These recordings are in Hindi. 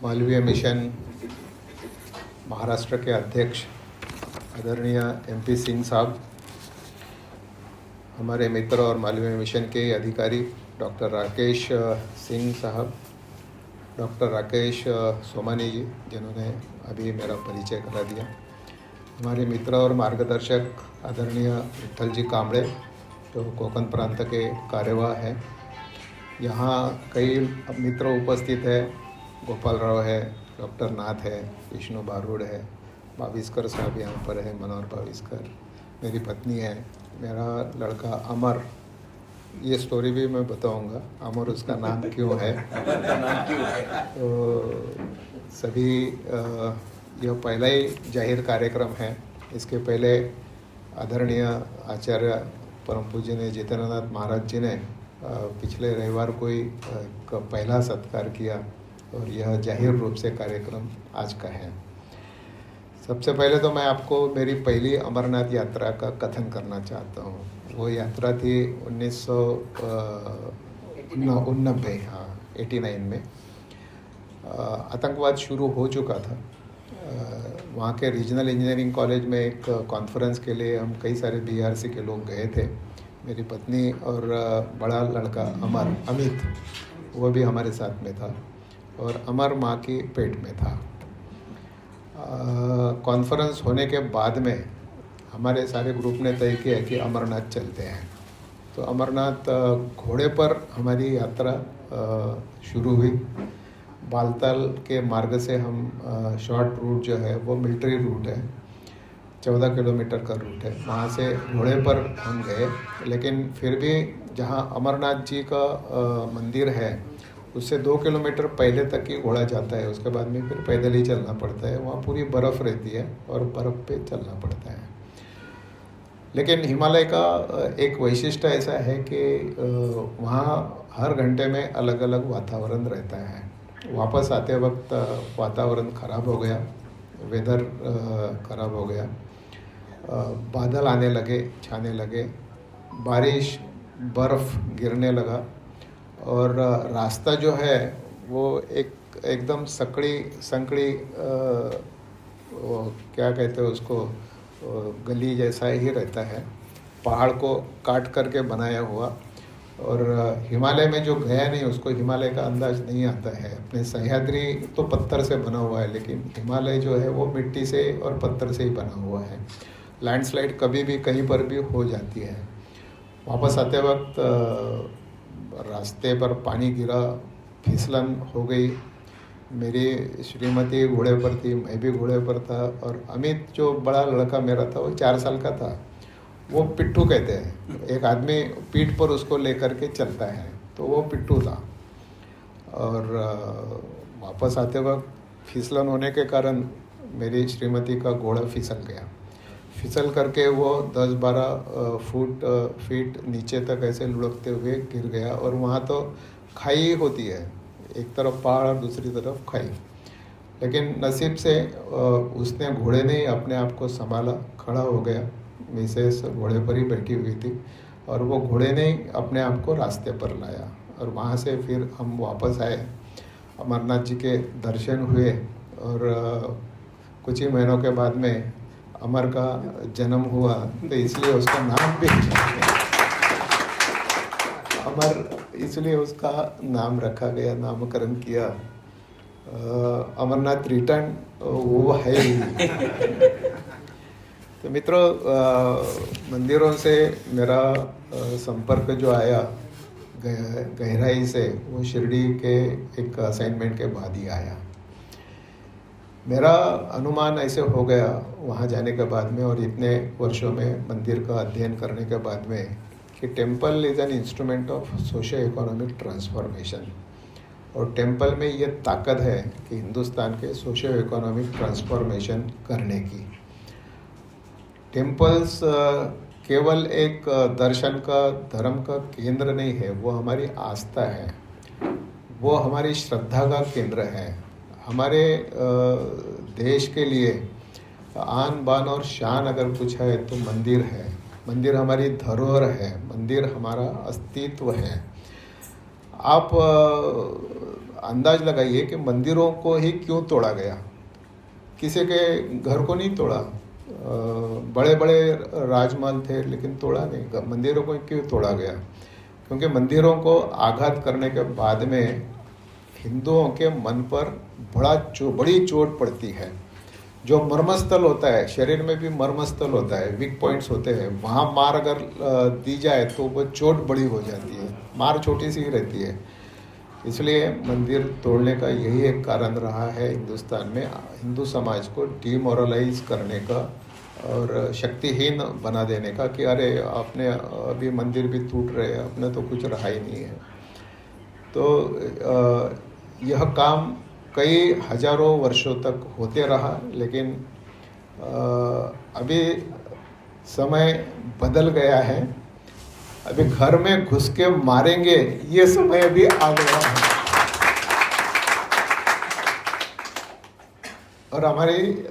मालवीय मिशन महाराष्ट्र के अध्यक्ष आदरणीय MP सिंह साहब, हमारे मित्र और मालवीय मिशन के अधिकारी डॉक्टर राकेश सिंह साहब, डॉक्टर राकेश सोमानी जी जिन्होंने अभी मेरा परिचय करा दिया, हमारे मित्र और मार्गदर्शक आदरणीय विठ्ठल जी कांबळे जो कोकण प्रांत के कार्यवाह हैं। यहाँ कई मित्र उपस्थित है, गोपाल राव है, डॉक्टर नाथ है, विष्णु बारूड है, बाविस्कर साहब यहाँ पर है, मनोहर बाविस्कर, मेरी पत्नी है, मेरा लड़का अमर। ये स्टोरी भी मैं बताऊंगा, अमर उसका नाम क्यों है। तो सभी यह पहला ही जाहिर कार्यक्रम है। इसके पहले आदरणीय आचार्य परम पूज्य जितेंद्रनाथ महाराज जी ने पिछले रविवार को ही पहला सत्कार किया और यह जाहिर रूप से कार्यक्रम आज का है। सबसे पहले तो मैं आपको मेरी पहली अमरनाथ यात्रा का कथन करना चाहता हूँ। वो यात्रा थी 1989 में। आतंकवाद शुरू हो चुका था। वहाँ के रीजनल इंजीनियरिंग कॉलेज में एक कॉन्फ्रेंस के लिए हम कई सारे BRC के लोग गए थे। मेरी पत्नी और बड़ा लड़का अमित वो भी हमारे साथ में था और अमर माँ की पेट में था। कॉन्फ्रेंस होने के बाद में हमारे सारे ग्रुप ने तय किया कि अमरनाथ चलते हैं। तो अमरनाथ घोड़े पर हमारी यात्रा शुरू हुई। बालताल के मार्ग से हम शॉर्ट रूट जो है वो मिलिट्री रूट है, 14 किलोमीटर का रूट है। वहाँ से घोड़े पर हम गए, लेकिन फिर भी जहाँ अमरनाथ जी का मंदिर है उससे 2 किलोमीटर पहले तक ही घोड़ा जाता है। उसके बाद में फिर पैदल ही चलना पड़ता है। वहाँ पूरी बर्फ़ रहती है और बर्फ़ पे चलना पड़ता है। लेकिन हिमालय का एक वैशिष्ट्य ऐसा है कि वहाँ हर घंटे में अलग अलग वातावरण रहता है। वापस आते वक्त वातावरण ख़राब हो गया, वेदर ख़राब हो गया, बादल आने लगे, छाने लगे, बारिश बर्फ़ गिरने लगा और रास्ता जो है वो एकदम संकड़ी वो क्या कहते हैं उसको, गली जैसा ही रहता है, पहाड़ को काट करके बनाया हुआ। और हिमालय में जो गया नहीं उसको हिमालय का अंदाज नहीं आता है। अपने सह्याद्री तो पत्थर से बना हुआ है, लेकिन हिमालय जो है वो मिट्टी से और पत्थर से ही बना हुआ है। लैंडस्लाइड कभी भी कहीं पर भी हो जाती है। वापस आते वक्त रास्ते पर पानी गिरा, फिसलन हो गई। मेरी श्रीमती घोड़े पर थी, मैं भी घोड़े पर था और अमित जो बड़ा लड़का मेरा था वो 4 साल का था। वो पिट्ठू कहते हैं, एक आदमी पीठ पर उसको लेकर के चलता है, तो वो पिट्ठू था। और वापस आते वक्त फिसलन होने के कारण मेरी श्रीमती का घोड़ा फिसल गया। फिसल करके वो 10-12 फीट नीचे तक ऐसे लुढ़कते हुए गिर गया। और वहाँ तो खाई होती है, एक तरफ पहाड़ और दूसरी तरफ खाई। लेकिन नसीब से उसने घोड़े ने अपने आप को संभाला, खड़ा हो गया। मिसेस घोड़े पर ही बैठी हुई थी और वो घोड़े ने अपने आप को रास्ते पर लाया। और वहाँ से फिर हम वापस आए, अमरनाथ जी के दर्शन हुए और कुछ ही महीनों के बाद में अमर का जन्म हुआ, तो इसलिए उसका नाम भी अमर, इसलिए उसका नाम रखा गया, नामकरण किया। अमरनाथ रिटर्न वो है ही। तो मित्रों, मंदिरों से मेरा संपर्क जो आया गहराई से, वो शिरडी के एक असाइनमेंट के बाद ही आया। मेरा अनुमान ऐसे हो गया वहाँ जाने के बाद में और इतने वर्षों में मंदिर का अध्ययन करने के बाद में कि temple is an instrument of socio economic transformation. और टेम्पल में ये ताकत है कि हिंदुस्तान के सोशो इकोनॉमिक ट्रांसफॉर्मेशन करने की। टेम्पल्स केवल एक दर्शन का, धर्म का केंद्र नहीं है, वो हमारी आस्था है, वो हमारी श्रद्धा का केंद्र है। हमारे देश के लिए आन बान और शान अगर कुछ है तो मंदिर है। मंदिर हमारी धरोहर है, मंदिर हमारा अस्तित्व है। आप अंदाज लगाइए कि मंदिरों को ही क्यों तोड़ा गया, किसी के घर को नहीं तोड़ा। बड़े बड़े राजमहल थे लेकिन तोड़ा नहीं, मंदिरों को क्यों तोड़ा गया? क्योंकि मंदिरों को आघात करने के बाद में हिंदुओं के मन पर बड़ी चोट पड़ती है। जो मर्मस्थल होता है, शरीर में भी मर्मस्थल होता है, वीक पॉइंट्स होते हैं, वहाँ मार अगर दी जाए तो वो चोट बड़ी हो जाती है, मार छोटी सी ही रहती है। इसलिए मंदिर तोड़ने का यही एक कारण रहा है हिंदुस्तान में, हिंदू समाज को डीमोरलाइज करने का और शक्तिहीन बना देने का कि अरे आपने अभी मंदिर भी टूट रहे हैं, अपने तो कुछ रहा ही नहीं है। तो यह काम कई हजारों वर्षों तक होते रहा, लेकिन अभी समय बदल गया है। अभी घर में घुस के मारेंगे ये समय भी आ गया है। और हमारी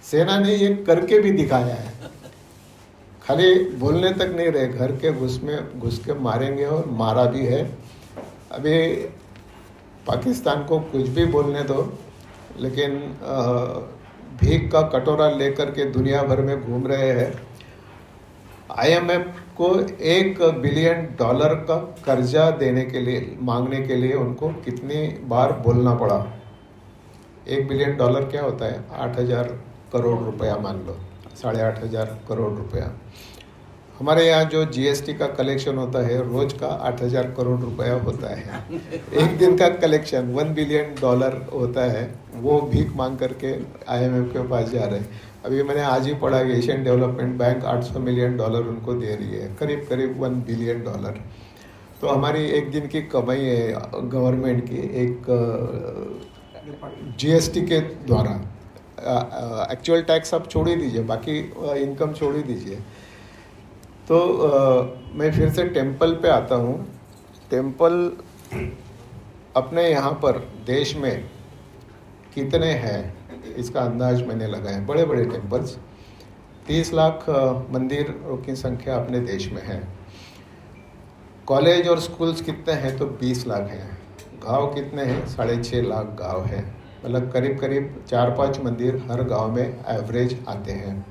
सेना ने ये करके भी दिखाया है, खाली बोलने तक नहीं रहे, घर के घुस के मारेंगे और मारा भी है। अभी पाकिस्तान को कुछ भी बोलने दो, लेकिन भीख का कटोरा लेकर के दुनिया भर में घूम रहे हैं। IMF को $1 बिलियन का कर्जा देने के लिए, मांगने के लिए उनको कितनी बार बोलना पड़ा। $1 बिलियन क्या होता है? 8,000 करोड़ रुपया मान लो, 8,500 करोड़ रुपया। हमारे यहाँ जो GST का कलेक्शन होता है रोज का 8,000 करोड़ रुपया होता है। एक दिन का कलेक्शन $1 बिलियन होता है, वो भीख मांग करके IMF के पास जा रहे हैं। अभी मैंने आज ही पढ़ा कि एशियन डेवलपमेंट बैंक $800 मिलियन उनको दे रही है, करीब करीब $1 बिलियन। तो हमारी एक दिन की कमाई है गवर्नमेंट की, एक GST के द्वारा। एक्चुअल टैक्स आप छोड़ ही दीजिए, बाकी इनकम छोड़ ही दीजिए। तो मैं फिर से टेम्पल पे आता हूँ। टेम्पल अपने यहाँ पर देश में कितने हैं इसका अंदाज मैंने लगाया। बड़े बड़े टेम्पल्स, 30 लाख मंदिरों की संख्या अपने देश में है। कॉलेज और स्कूल्स कितने हैं? तो 20 लाख हैं। गांव कितने हैं? 6.5 लाख गांव हैं। मतलब करीब करीब 4-5 मंदिर हर गांव में एवरेज आते हैं।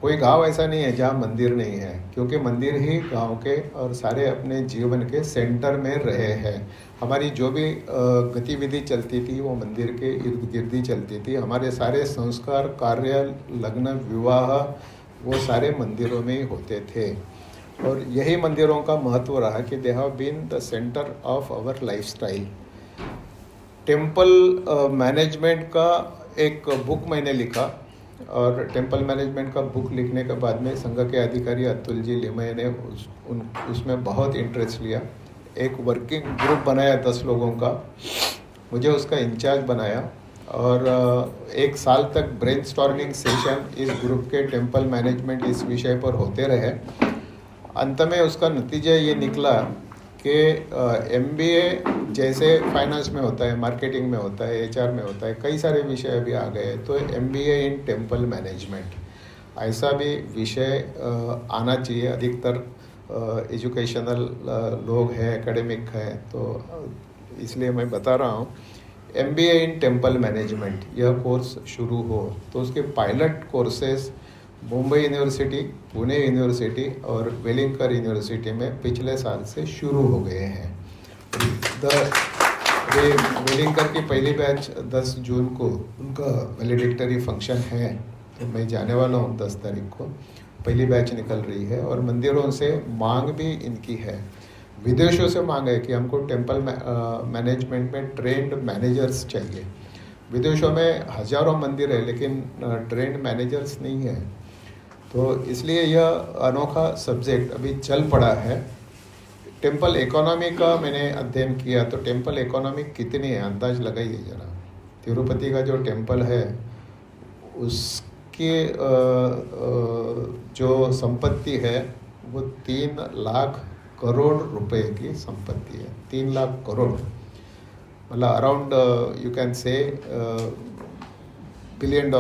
कोई गांव ऐसा नहीं है जहाँ मंदिर नहीं है, क्योंकि मंदिर ही गांव के और सारे अपने जीवन के सेंटर में रहे हैं। हमारी जो भी गतिविधि चलती थी वो मंदिर के इर्द गिर्द ही चलती थी। हमारे सारे संस्कार, कार्य, लग्न, विवाह वो सारे मंदिरों में ही होते थे। और यही मंदिरों का महत्व रहा कि they have been the centre of our lifestyle. Temple management का एक बुक मैंने लिखा, और टेम्पल मैनेजमेंट का बुक लिखने के बाद में संघ के अधिकारी अतुल जी लिमय ने उसमें बहुत इंटरेस्ट लिया। एक वर्किंग ग्रुप बनाया 10 लोगों का, मुझे उसका इंचार्ज बनाया, और 1 साल तक ब्रेनस्टॉर्मिंग सेशन इस ग्रुप के टेम्पल मैनेजमेंट इस विषय पर होते रहे। अंत में उसका नतीजा ये निकला कि MBA जैसे फाइनेंस में होता है, मार्केटिंग में होता है, HR में होता है, कई सारे विषय अभी आ गए। तो MBA इन टेम्पल मैनेजमेंट ऐसा भी विषय आना चाहिए। अधिकतर एजुकेशनल लोग हैं, एकेडमिक हैं, तो इसलिए मैं बता रहा हूँ MBA इन टेम्पल मैनेजमेंट यह कोर्स शुरू हो। तो उसके pilot courses Mumbai university, Pune university और वेलिंगकर यूनिवर्सिटी में पिछले साल से शुरू हो गए हैं। वेलिंगकर की पहली बैच 10 जून को उनका वैलिडिक्टरी फंक्शन है, तो मैं जाने वाला हूँ 10 तारीख को। पहली बैच निकल रही है और मंदिरों से मांग भी इनकी है, विदेशों से मांग है कि हमको टेम्पल मैनेजमेंट में ट्रेंड मैनेजर्स चाहिए। विदेशों में हजारों मंदिर है लेकिन ट्रेंड मैनेजर्स नहीं है। तो इसलिए यह अनोखा सब्जेक्ट अभी चल पड़ा है। टेम्पल इकोनॉमी का मैंने अध्ययन किया, तो टेम्पल इकोनॉमी कितनी है अंदाज लगाइए जरा। तिरुपति का जो टेम्पल है उसकी जो संपत्ति है वो 3 लाख करोड़ रुपए की संपत्ति है। 3 लाख करोड़ मतलब around you can say $1 billion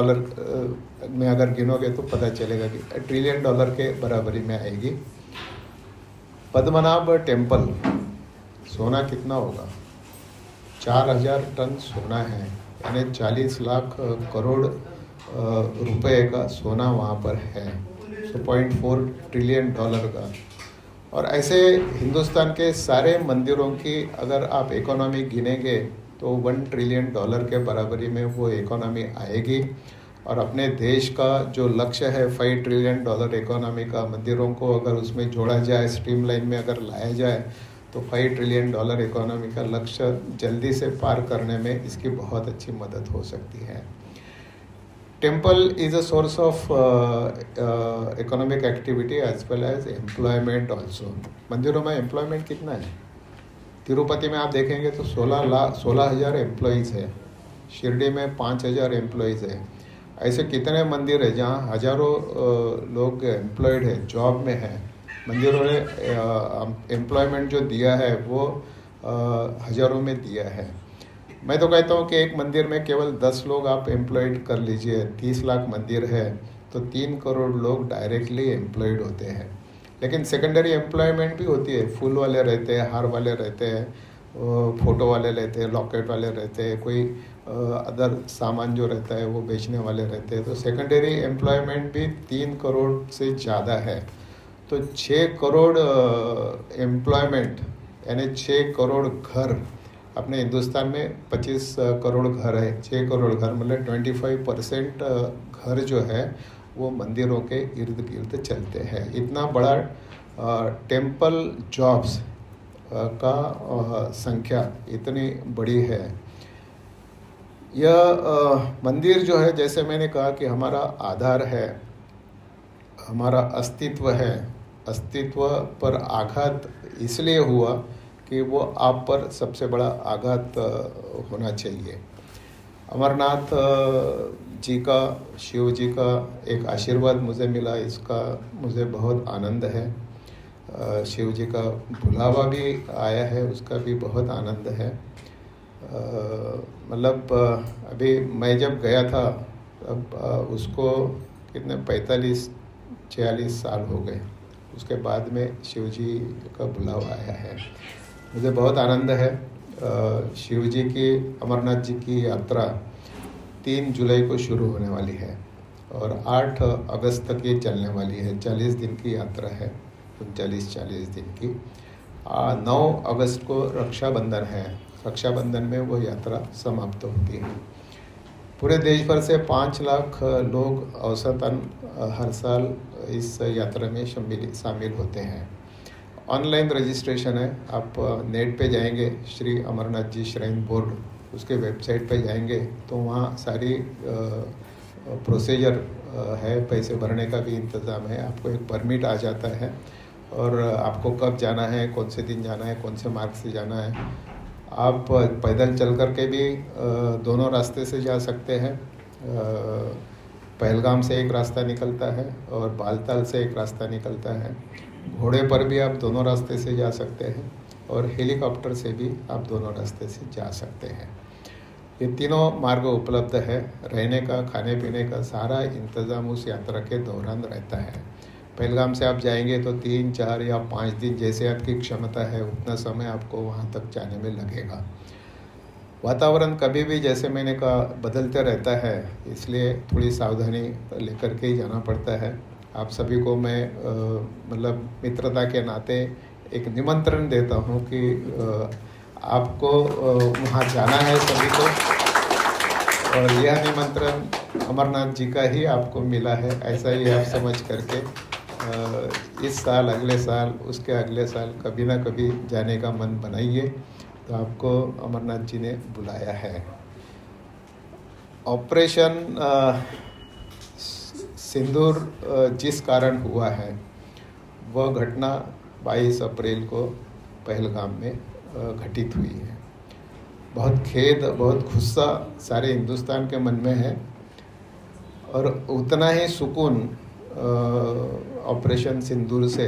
में अगर गिनोगे तो पता चलेगा कि $1 ट्रिलियन के बराबरी में आएगी। पद्मनाभ टेम्पल सोना कितना होगा? 4,000 टन सोना है, यानी 40 लाख करोड़ रुपए का सोना वहाँ पर है, so $0.4 ट्रिलियन का। और ऐसे हिंदुस्तान के सारे मंदिरों की अगर आप इकोनॉमी गिनेंगे तो $1 ट्रिलियन के बराबरी में वो इकोनॉमी आएगी। और अपने देश का जो लक्ष्य है $5 ट्रिलियन इकोनॉमी का, मंदिरों को अगर उसमें जोड़ा जाए, स्ट्रीमलाइन में अगर लाया जाए, तो $5 ट्रिलियन इकोनॉमी का लक्ष्य जल्दी से पार करने में इसकी बहुत अच्छी मदद हो सकती है। Temple is a source of economic activity as well as employment also. मंदिरों में एम्प्लॉयमेंट कितना है? तिरुपति में आप देखेंगे तो 16,000 एम्प्लॉयज़ है, शिरडी में 5,000 एम्प्लॉयज़ है। ऐसे कितने मंदिर है जहाँ हज़ारों लोग एम्प्लॉयड है, जॉब में है। मंदिरों ने एम्प्लॉयमेंट जो दिया है वो हज़ारों में दिया है। मैं तो कहता हूँ कि एक मंदिर में केवल 10 लोग आप एम्प्लॉयड कर लीजिए, 30 लाख मंदिर है तो 3 करोड़ लोग डायरेक्टली एम्प्लॉयड होते हैं। लेकिन सेकेंडरी एम्प्लॉयमेंट भी होती है, फूल वाले रहते हैं, हार वाले रहते हैं, फ़ोटो वाले रहते हैं, लॉकेट वाले रहते हैं, कोई अदर सामान जो रहता है वो बेचने वाले रहते हैं। तो सेकेंडरी एम्प्लॉयमेंट भी 3 करोड़ से ज़्यादा है। तो 6 करोड़ एम्प्लॉयमेंट यानी 6 करोड़ घर। अपने हिंदुस्तान में 25 करोड़ घर है, 6 करोड़ घर मतलब 25% घर जो है वो मंदिरों के इर्द गिर्द चलते हैं। इतना बड़ा टेम्पल जॉब्स का संख्या इतनी बड़ी है। यह मंदिर जो है, जैसे मैंने कहा कि हमारा आधार है, हमारा अस्तित्व है। अस्तित्व पर आघात इसलिए हुआ कि वो आप पर सबसे बड़ा आघात होना चाहिए। अमरनाथ जी का, शिव जी का एक आशीर्वाद मुझे मिला, इसका मुझे बहुत आनंद है। शिव जी का बुलावा भी आया है, उसका भी बहुत आनंद है। मतलब अभी मैं जब गया था तब उसको कितने 45-46 साल हो गए, उसके बाद में शिव जी का बुलावा आया है। मुझे बहुत आनंद है। शिव जी की, अमरनाथ जी की यात्रा 3 जुलाई को शुरू होने वाली है और 8 अगस्त तक ये चलने वाली है। 40 दिन की यात्रा है, 39-40 दिन की। 9 अगस्त को रक्षाबंधन है, रक्षाबंधन में वो यात्रा समाप्त होती है। पूरे देश भर से 5 लाख लोग औसतन हर साल इस यात्रा में शामिल होते हैं। ऑनलाइन रजिस्ट्रेशन है, आप नेट पे जाएंगे, श्री अमरनाथ जी श्राइन बोर्ड, उसके वेबसाइट पे जाएंगे तो वहाँ सारी प्रोसीजर है, पैसे भरने का भी इंतज़ाम है। आपको एक परमिट आ जाता है और आपको कब जाना है, कौन से दिन जाना है, कौन से मार्ग से जाना है। आप पैदल चल कर के भी दोनों रास्ते से जा सकते हैं। पहलगाम से एक रास्ता निकलता है और बालताल से एक रास्ता निकलता है। घोड़े पर भी आप दोनों रास्ते से जा सकते हैं और हेलीकॉप्टर से भी आप दोनों रास्ते से जा सकते हैं। ये तीनों मार्ग उपलब्ध है। रहने का, खाने पीने का सारा इंतज़ाम उस यात्रा के दौरान रहता है। पहलगाम से आप जाएंगे तो 3, 4 या 5 दिन, जैसे आपकी क्षमता है उतना समय आपको वहाँ तक जाने में लगेगा। वातावरण कभी भी, जैसे मैंने कहा, बदलते रहता है, इसलिए थोड़ी सावधानी लेकर के ही जाना पड़ता है। आप सभी को मैं मतलब मित्रता के नाते एक निमंत्रण देता हूँ कि आपको वहाँ जाना है सभी को, और यह निमंत्रण अमरनाथ जी का ही आपको मिला है, ऐसा ही आप समझ करके इस साल, अगले साल, उसके अगले साल कभी ना कभी जाने का मन बनाइए। तो आपको अमरनाथ जी ने बुलाया है। ऑपरेशन सिंदूर जिस कारण हुआ है वह घटना 22 अप्रैल को पहलगाम में घटित हुई है। बहुत खेद, बहुत गुस्सा सारे हिंदुस्तान के मन में है और उतना ही सुकून ऑपरेशन सिंदूर से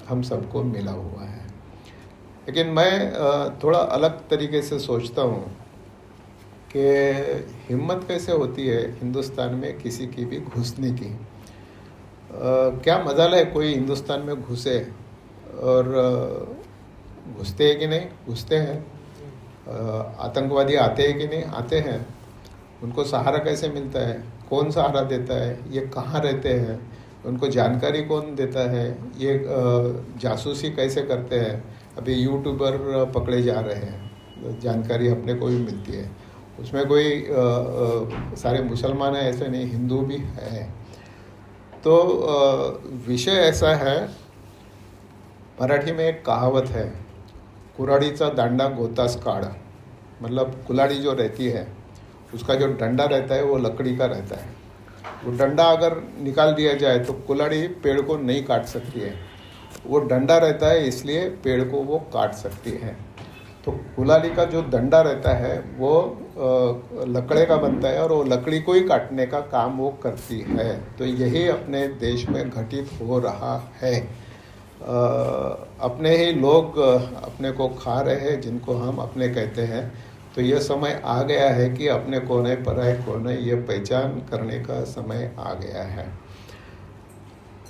हम सबको मिला हुआ है। लेकिन मैं थोड़ा अलग तरीके से सोचता हूँ कि हिम्मत कैसे होती है हिंदुस्तान में किसी की भी घुसने की। क्या मजाल है कोई हिंदुस्तान में घुसे, और घुसते हैं कि नहीं, घुसते हैं। आतंकवादी आते हैं कि नहीं आते हैं, उनको सहारा कैसे मिलता है, कौन सहारा देता है, ये कहाँ रहते हैं, उनको जानकारी कौन देता है, ये जासूसी कैसे करते हैं। अभी यूट्यूबर पकड़े जा रहे हैं, जानकारी अपने को भी मिलती है। उसमें कोई सारे मुसलमान हैं ऐसे नहीं, हिंदू भी है। तो विषय ऐसा है, मराठी में एक कहावत है, कुऱ्हाडीचा दांडा गोतास काढ। मतलब कुल्हाड़ी जो रहती है उसका जो डंडा रहता है वो लकड़ी का रहता है। वो डंडा अगर निकाल दिया जाए तो कुल्हाड़ी पेड़ को नहीं काट सकती है, वो डंडा रहता है इसलिए पेड़ को वो काट सकती है। तो कुल्हाड़ी का जो डंडा रहता है वो लकड़े का बनता है और वो लकड़ी को ही काटने का काम वो करती है। तो यही अपने देश में घटित हो रहा है। अपने ही लोग अपने को खा रहे हैं, जिनको हम अपने कहते हैं। तो ये समय आ गया है कि अपने कौन है पराये कौन है ये पहचान करने का समय आ गया है।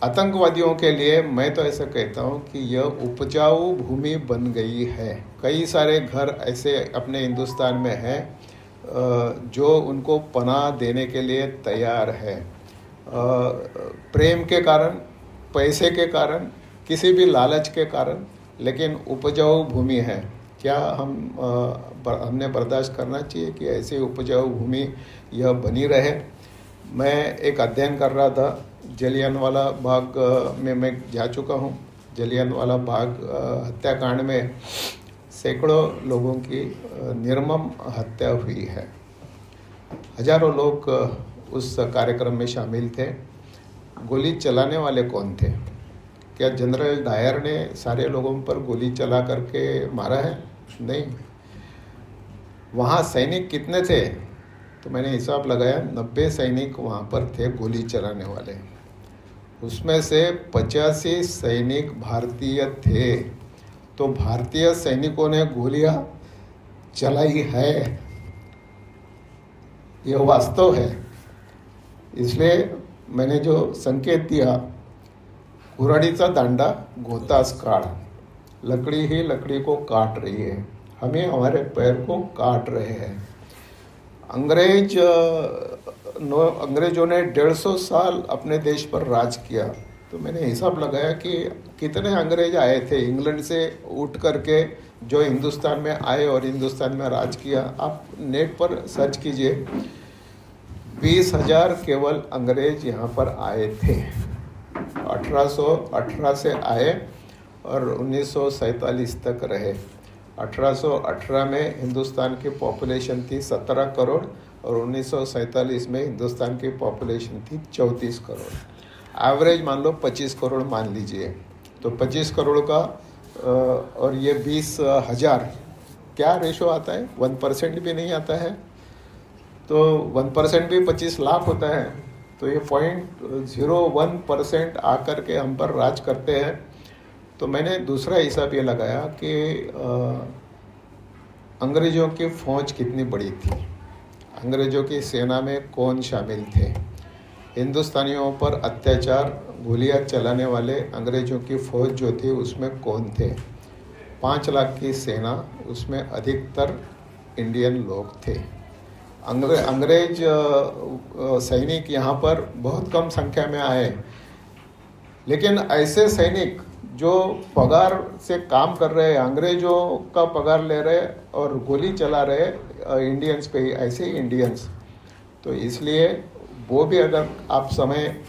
आतंकवादियों के लिए मैं तो ऐसा कहता हूँ कि यह उपजाऊ भूमि बन गई है। कई सारे घर ऐसे अपने हिंदुस्तान में हैं जो उनको पनाह देने के लिए तैयार है। प्रेम के कारण, पैसे के कारण, किसी भी लालच के कारण, लेकिन उपजाऊ भूमि है। क्या हमने बर्दाश्त करना चाहिए कि ऐसी उपजाऊ भूमि यह बनी रहे। मैं एक अध्ययन कर रहा था, जलियांवाला बाग में मैं जा चुका हूँ। जलियांवाला बाग हत्याकांड में सैकड़ों लोगों की निर्मम हत्या हुई है। हजारों लोग उस कार्यक्रम में शामिल थे। गोली चलाने वाले कौन थे? क्या जनरल डायर ने सारे लोगों पर गोली चला करके मारा है? नहीं। वहाँ सैनिक कितने थे? तो मैंने हिसाब लगाया, 90 सैनिक वहाँ पर थे गोली चलाने वाले। उसमें से 85 सैनिक भारतीय थे। तो भारतीय सैनिकों ने गोलियां चलाई है, यह वास्तव है। इसलिए मैंने जो संकेत दिया, कुऱ्हाडीचा दांडा गोतास काढ। लकड़ी ही लकड़ी को काट रही है, हमें हमारे पैर को काट रहे हैं। अंग्रेजों ने 150 साल अपने देश पर राज किया। तो मैंने हिसाब लगाया कि कितने अंग्रेज आए थे इंग्लैंड से उठ करके जो हिंदुस्तान में आए और हिंदुस्तान में राज किया। आप नेट पर सर्च कीजिए, 20,000 केवल अंग्रेज यहाँ पर आए थे। 1818 से आए और 1947 तक रहे। 1818 में हिंदुस्तान की पॉपुलेशन थी 17 करोड़ और 1947 में हिंदुस्तान की पॉपुलेशन थी 34 करोड़। एवरेज मान लो 25 करोड़ मान लीजिए। तो 25 करोड़ का और ये 20,000 क्या रेशो आता है? 1% भी नहीं आता है। तो 1% भी 25 लाख होता है। तो ये 0.01% आकर के हम पर राज करते हैं। तो मैंने दूसरा हिसाब ये लगाया कि अंग्रेज़ों की फ़ौज कितनी बड़ी थी, अंग्रेज़ों की सेना में कौन शामिल थे, हिंदुस्तानियों पर अत्याचार गोलियां चलाने वाले अंग्रेज़ों की फ़ौज जो थी उसमें कौन थे। 5 लाख की सेना, उसमें अधिकतर इंडियन लोग थे। अंग्रेज सैनिक यहाँ पर बहुत कम संख्या में आए, लेकिन ऐसे सैनिक जो पगार से काम कर रहे हैं, अंग्रेजों का पगार ले रहे और गोली चला रहे इंडियंस पे ही, ऐसे ही इंडियंस। तो इसलिए वो भी अगर आप समय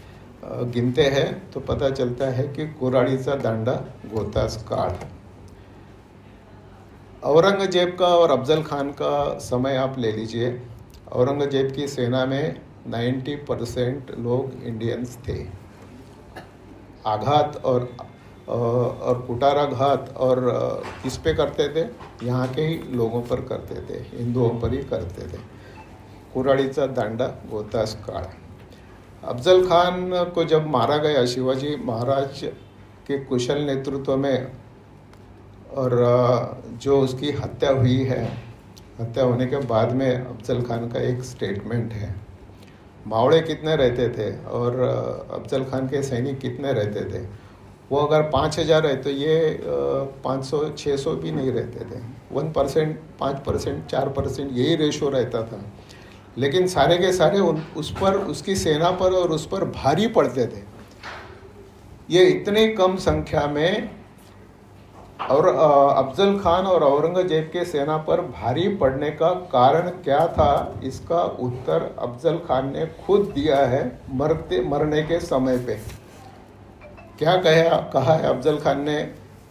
गिनते हैं तो पता चलता है कि कुऱ्हाडीचा दांडा गोतास काढ। औरंगजेब का और अफजल खान का समय आप ले लीजिए। औरंगजेब की सेना में 90% लोग इंडियंस थे। आघात और कुटाराघात और किस पे करते थे? यहाँ के ही लोगों पर करते थे, हिंदुओं पर ही करते थे। कुऱ्हाडीचा दांडा गोतास काढ। अफजल खान को जब मारा गया शिवाजी महाराज के कुशल नेतृत्व में, और जो उसकी हत्या हुई है, हत्या होने के बाद में अफजल खान का एक स्टेटमेंट है, मावड़े कितने रहते थे और अफजल खान के सैनिक कितने रहते थे। वो अगर 5,000 है तो ये 500-600 भी नहीं रहते थे। 1%, 5%, 4% यही रेशो रहता था। लेकिन सारे के सारे उस पर, उसकी सेना पर और उस पर भारी पड़ते थे। ये इतनी कम संख्या में, और अफजल खान और औरंगजेब के सेना पर भारी पड़ने का कारण क्या था, इसका उत्तर अफजल खान ने खुद दिया है मरने के समय पे। क्या कहा है अफजल खान ने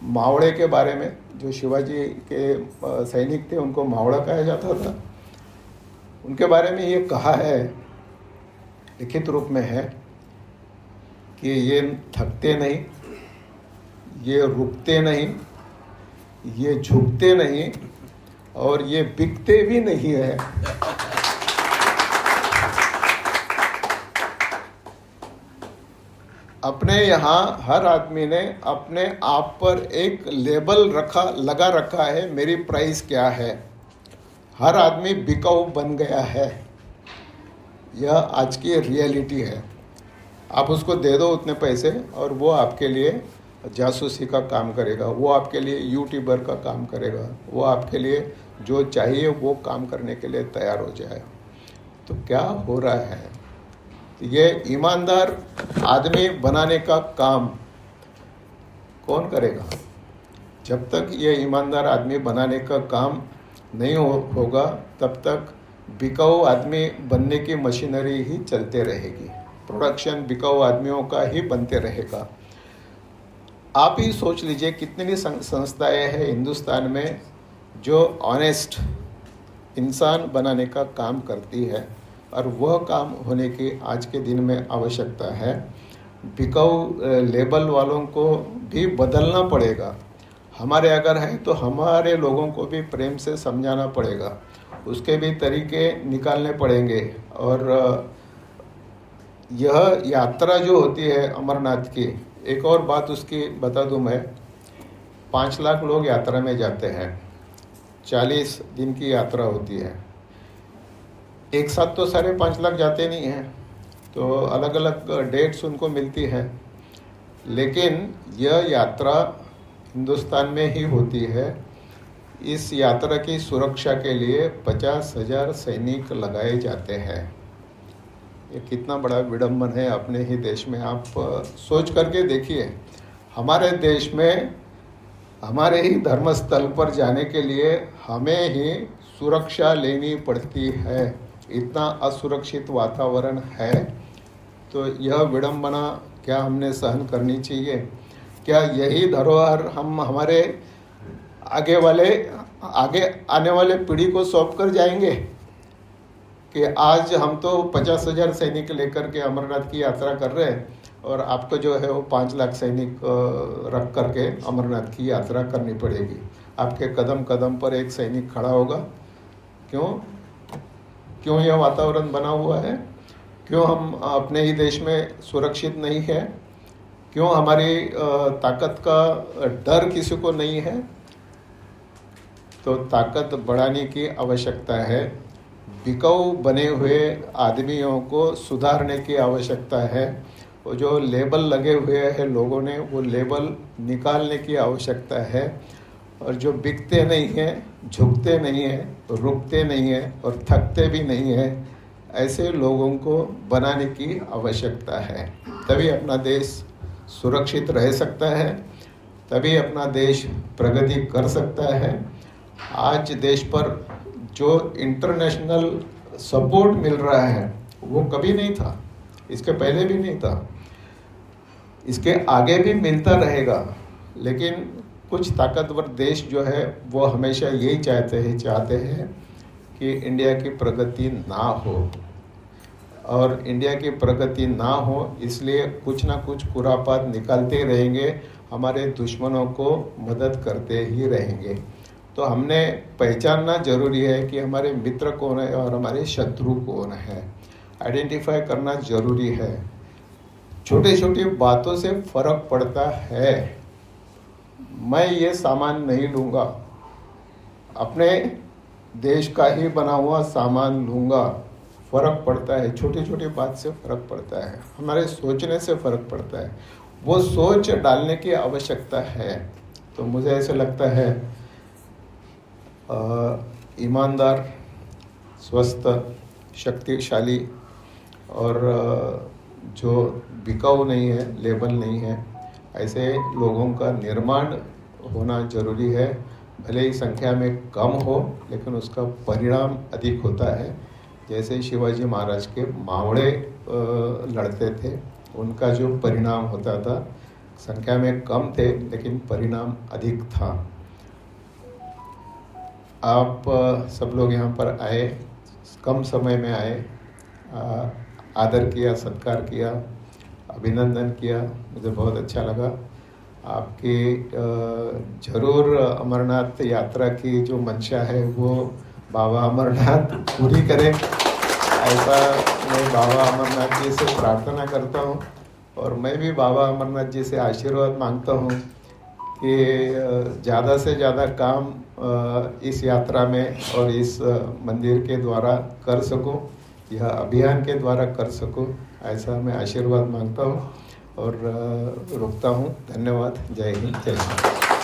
मावड़े के बारे में? जो शिवाजी के सैनिक थे उनको मावड़ा कहा जाता था। उनके बारे में ये कहा है, लिखित रूप में है, कि ये थकते नहीं, ये रुकते नहीं, ये झुकते नहीं, और ये बिकते भी नहीं है। अपने यहाँ हर आदमी ने अपने आप पर एक लेबल लगा रखा है, मेरी प्राइस क्या है। हर आदमी बिकाऊ बन गया है। यह आज की रियलिटी है। आप उसको दे दो उतने पैसे और वो आपके लिए जासूसी का काम करेगा, वो आपके लिए यूट्यूबर का काम करेगा, वो आपके लिए जो चाहिए वो काम करने के लिए तैयार हो जाए। तो क्या हो रहा है? ये ईमानदार आदमी बनाने का काम कौन करेगा? जब तक ये ईमानदार आदमी बनाने का काम नहीं होगा तब तक बिकाऊ आदमी बनने की मशीनरी ही चलते रहेगी। प्रोडक्शन बिकाऊ आदमियों का ही बनते रहेगा। आप ही सोच लीजिए कितनी संस्थाएं हैं हिंदुस्तान में जो ऑनेस्ट इंसान बनाने का काम करती है, और वह काम होने की आज के दिन में आवश्यकता है। बिकाऊ लेबल वालों को भी बदलना पड़ेगा। हमारे अगर है तो हमारे लोगों को भी प्रेम से समझाना पड़ेगा, उसके भी तरीके निकालने पड़ेंगे। और यह यात्रा जो होती है अमरनाथ की, एक और बात उसकी बता दूं मैं, 5 लाख लोग यात्रा में जाते हैं, 40 दिन की यात्रा होती है। एक साथ तो सारे 5 लाख जाते नहीं हैं, तो अलग अलग डेट्स उनको मिलती हैं। लेकिन यह यात्रा हिंदुस्तान में ही होती है। इस यात्रा की सुरक्षा के लिए 50,000 सैनिक लगाए जाते हैं। ये कितना बड़ा विडंबन है अपने ही देश में। आप सोच करके देखिए, हमारे देश में हमारे ही धर्मस्थल पर जाने के लिए हमें ही सुरक्षा लेनी पड़ती है। इतना असुरक्षित वातावरण है। तो यह विडंबना क्या हमने सहन करनी चाहिए? क्या यही धरोहर हम हमारे आगे आने वाले पीढ़ी को सौंप कर जाएंगे कि आज हम तो 50,000 सैनिक लेकर के अमरनाथ की यात्रा कर रहे हैं और आपको जो है वो 5 लाख सैनिक रख करके अमरनाथ की यात्रा करनी पड़ेगी? आपके कदम कदम पर एक सैनिक खड़ा होगा। क्यों यह वातावरण बना हुआ है? क्यों हम अपने ही देश में सुरक्षित नहीं है? क्यों हमारी ताकत का डर किसी को नहीं है? तो ताकत बढ़ाने की आवश्यकता है। बिकाऊ बने हुए आदमियों को सुधारने की आवश्यकता है। वो जो लेबल लगे हुए हैं लोगों ने, वो लेबल निकालने की आवश्यकता है। और जो बिकते नहीं हैं, झुकते नहीं हैं, रुकते नहीं हैं और थकते भी नहीं हैं, ऐसे लोगों को बनाने की आवश्यकता है। तभी अपना देश सुरक्षित रह सकता है, तभी अपना देश प्रगति कर सकता है। आज देश पर जो इंटरनेशनल सपोर्ट मिल रहा है वो कभी नहीं था, इसके पहले भी नहीं था, इसके आगे भी मिलता रहेगा। लेकिन कुछ ताकतवर देश जो है वो हमेशा यही चाहते हैं कि इंडिया की प्रगति ना हो। और इंडिया की प्रगति ना हो इसलिए कुछ ना कुछ खुरापात निकालते रहेंगे, हमारे दुश्मनों को मदद करते ही रहेंगे। तो हमने पहचानना जरूरी है कि हमारे मित्र कौन है और हमारे शत्रु कौन है। आइडेंटिफाई करना जरूरी है। छोटी छोटी बातों से फर्क पड़ता है। मैं ये सामान नहीं लूँगा, अपने देश का ही बना हुआ सामान लूँगा। फर्क पड़ता है, छोटी छोटी बात से फर्क पड़ता है, हमारे सोचने से फर्क पड़ता है। वो सोच डालने की आवश्यकता है। तो मुझे ऐसा लगता है ईमानदार, स्वस्थ, शक्तिशाली और जो बिकाऊ नहीं है, लेबल नहीं है, ऐसे लोगों का निर्माण होना जरूरी है। भले ही संख्या में कम हो, लेकिन उसका परिणाम अधिक होता है। जैसे शिवाजी महाराज के मावड़े लड़ते थे, उनका जो परिणाम होता था, संख्या में कम थे लेकिन परिणाम अधिक था। आप सब लोग यहाँ पर आए, कम समय में आए, आदर किया, सत्कार किया, अभिनंदन किया, मुझे बहुत अच्छा लगा। आपकी जरूर अमरनाथ यात्रा की जो मंशा है वो बाबा अमरनाथ पूरी करें, ऐसा मैं बाबा अमरनाथ जी से प्रार्थना करता हूँ। और मैं भी बाबा अमरनाथ जी से आशीर्वाद मांगता हूँ कि ज़्यादा से ज़्यादा काम इस यात्रा में और इस मंदिर के द्वारा कर सकूं, यह अभियान के द्वारा कर सकूं, ऐसा मैं आशीर्वाद मांगता हूं और रुकता हूं। धन्यवाद। जय हिंद, जय हिंद।